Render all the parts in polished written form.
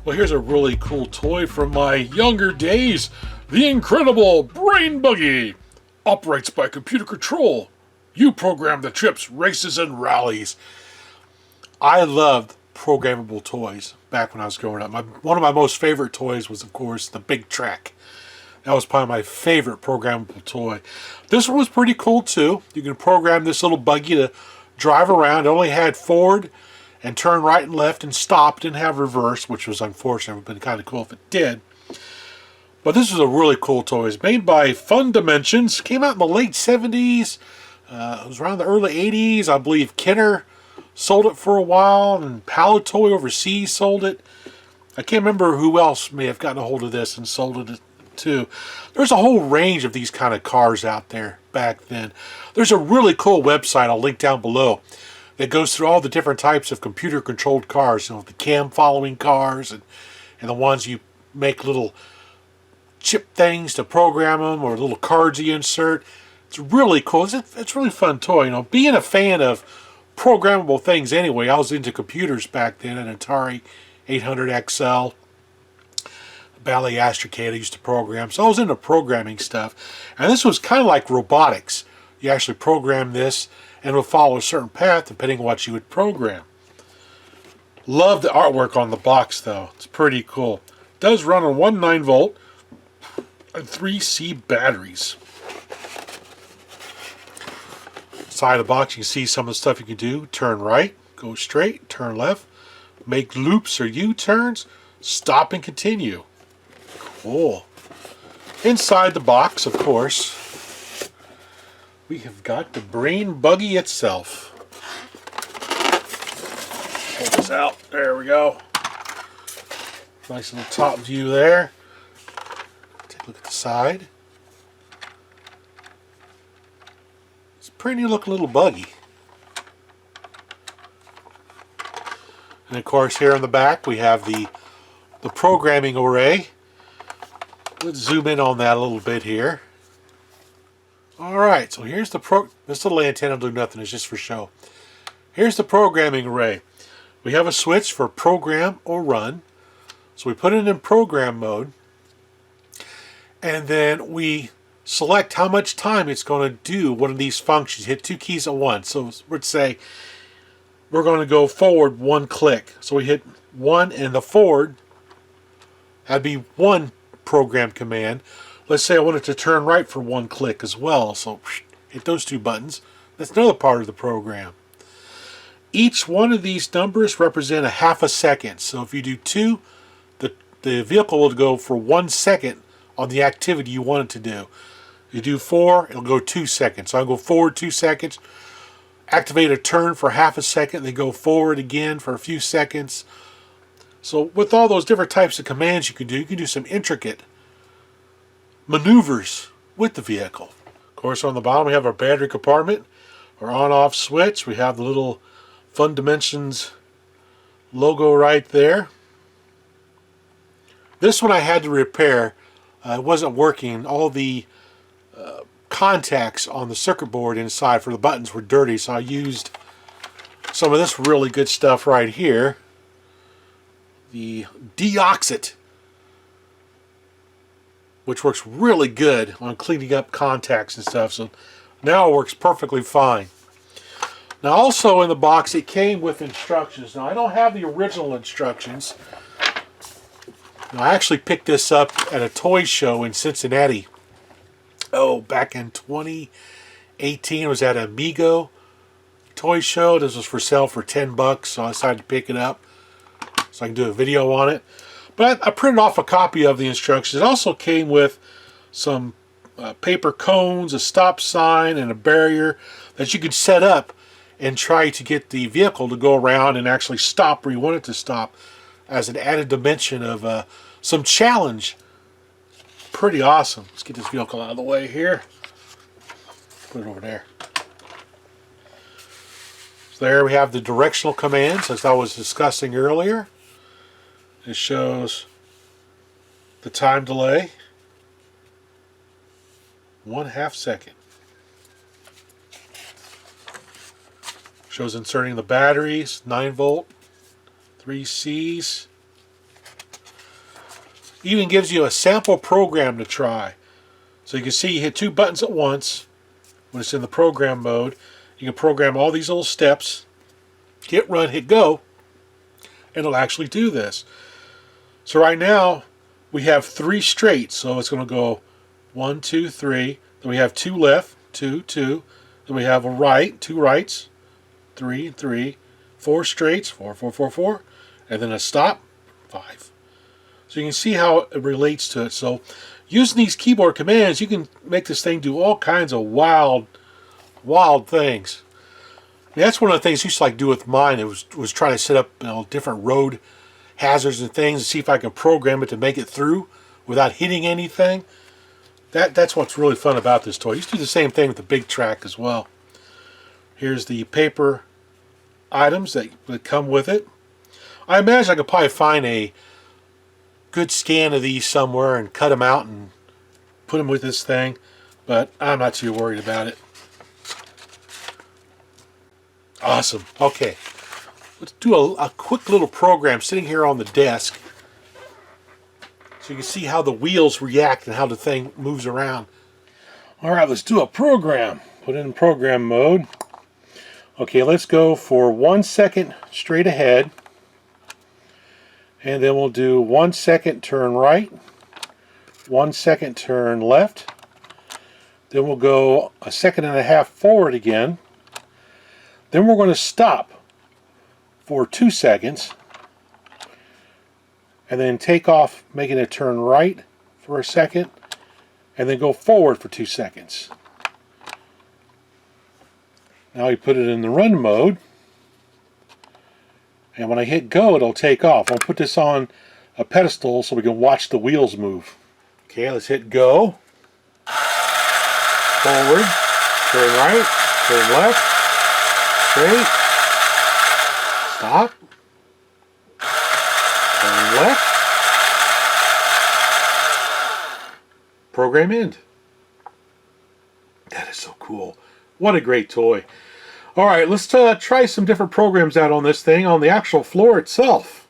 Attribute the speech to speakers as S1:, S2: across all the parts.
S1: Well, here's a really cool toy from my younger days. The incredible Brain Buggy. Operates by computer control. You program the trips, races, and rallies. I loved programmable toys back when I was growing up. One of my most favorite toys was, of course, the Big Track. That was probably my favorite programmable toy. This one was pretty cool too. You can program this little buggy to drive around. It only had forward and turn right and left and stop. Didn't have reverse, which was unfortunate. It would have been kind of cool if it did. But this was a really cool toy. It's made by FunDimensions. Came out in the late 70s. It was around the early 80s. I believe Kenner sold it for a while, and Palatoy overseas sold it. I can't remember who else may have gotten a hold of this and sold it too. There's a whole range of these kind of cars out there back then. There's a really cool website I'll link down below that goes through all the different types of computer controlled cars. You know, the cam following cars and the ones you make little chip things to program them, or little cards you insert. It's really cool. It's a really fun toy. You know, being a fan of programmable things anyway, I was into computers back then, an Atari 800 XL, Bally Astrocade I used to program, so I was into programming stuff. And this was kind of like robotics. You actually program this and it will follow a certain path depending on what you would program. Love the artwork on the box though. It's pretty cool. It does run on 1 9-volt and 3C batteries. Side of the box you can see some of the stuff you can do. Turn right, go straight, turn left, make loops or U-turns, stop and continue. Cool. Inside the box, of course, we have got the Brain Buggy itself. Pull this out. There we go. Nice little top view there. Take a look at the side. It's a pretty looking little buggy. And of course here on the back we have the programming array. Let's zoom in on that a little bit here. Alright, so here's this little antenna will do nothing, it's just for show. Here's the programming array. We have a switch for program or run. So we put it in program mode. And then we select how much time it's going to do one of these functions. Hit 2 keys at once. So let's say we're going to go forward 1 click. So we hit 1 and the forward. That'd be 1 program command. Let's say I wanted to turn right for 1 click as well. So hit those 2 buttons. That's another part of the program. Each one of these numbers represent a half a second. So if you do 2, the vehicle will go for 1 second on the activity you want it to do. You do 4, it'll go 2 seconds. So I'll go forward 2 seconds, activate a turn for half a second, then go forward again for a few seconds. So with all those different types of commands you can do some intricate maneuvers with the vehicle. Of course, on the bottom we have our battery compartment, our on-off switch. We have the little FunDimensions logo right there. This one I had to repair. It wasn't working. All the contacts on the circuit board inside for the buttons were dirty, so I used some of this really good stuff right here. The Deoxit, which works really good on cleaning up contacts and stuff, so now it works perfectly fine. Now also in the box it came with instructions. Now I don't have the original instructions. Now, I actually picked this up at a toy show in Cincinnati. Oh, back in 2018, it was at Amigo toy show. This was for sale for $10, so I decided to pick it up so I can do a video on it. But I printed off a copy of the instructions. It also came with some paper cones, a stop sign, and a barrier that you could set up and try to get the vehicle to go around and actually stop where you want it to stop, as an added dimension of some challenge. Pretty awesome. Let's get this vehicle out of the way here. Put it over there. So there we have the directional commands, as I was discussing earlier. It shows the time delay, 1/2 second. Shows inserting the batteries, 9-volt, 3 Cs. Even gives you a sample program to try. So you can see you hit 2 buttons at once when it's in the program mode. You can program all these little steps. Hit run, hit go, and it'll actually do this. So right now we have 3 straight, so it's going to go 1, 2, 3. Then we have 2 left, 2, 2. Then we have a right, 2 rights, 3, 3, 4 straights, 4, 4, 4, 4, and then a stop, 5. So you can see how it relates to it. So using these keyboard commands, you can make this thing do all kinds of wild things. I mean, that's one of the things I used to like do with mine. It was trying to set up, you know, different road hazards and things and see if I can program it to make it through without hitting anything. That's what's really fun about this toy. I used to do the same thing with the big track as well. Here's the paper items that come with it. I imagine I could probably find a good scan of these somewhere and cut them out and put them with this thing, but I'm not too worried about it. Awesome. Okay, let's do a quick little program sitting here on the desk so you can see how the wheels react and how the thing moves around. Alright, let's do a program. Put it in program mode. Okay, let's go for 1 second straight ahead, and then we'll do 1 second turn right, 1 second turn left, then we'll go 1.5 seconds forward again. Then we're going to stop for 2 seconds and then take off, making a turn right for a second, and then go forward for 2 seconds. Now we put it in the run mode, and when I hit go, it'll take off. I'll put this on a pedestal so we can watch the wheels move. Okay, let's hit go. Forward, turn right, turn left, straight, stop, turn left, program end. That is so cool. What a great toy. Alright, let's try some different programs out on this thing on the actual floor itself.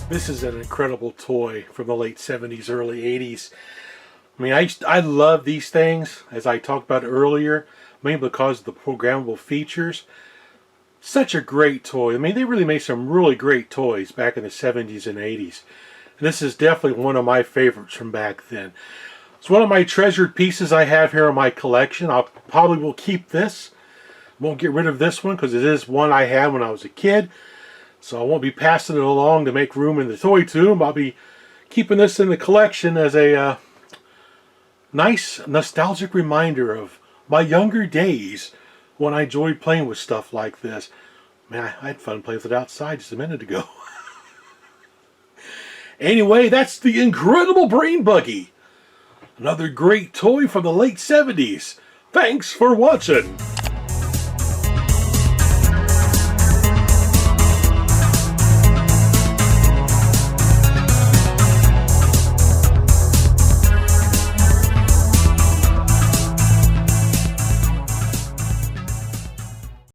S1: This is an incredible toy from the late 70s, early 80s. I mean, I love these things, as I talked about earlier, mainly because of the programmable features. Such a great toy. I mean, they really made some really great toys back in the 70s and 80s. And this is definitely one of my favorites from back then. It's one of my treasured pieces I have here in my collection. I probably will keep this. Won't get rid of this one because it is one I had when I was a kid. So I won't be passing it along to make room in the toy tube. I'll be keeping this in the collection as a nice nostalgic reminder of my younger days when I enjoyed playing with stuff like this. Man, I had fun playing with it outside just a minute ago. Anyway, that's the incredible Brain Buggy. Another great toy from the late 70s. Thanks for watching.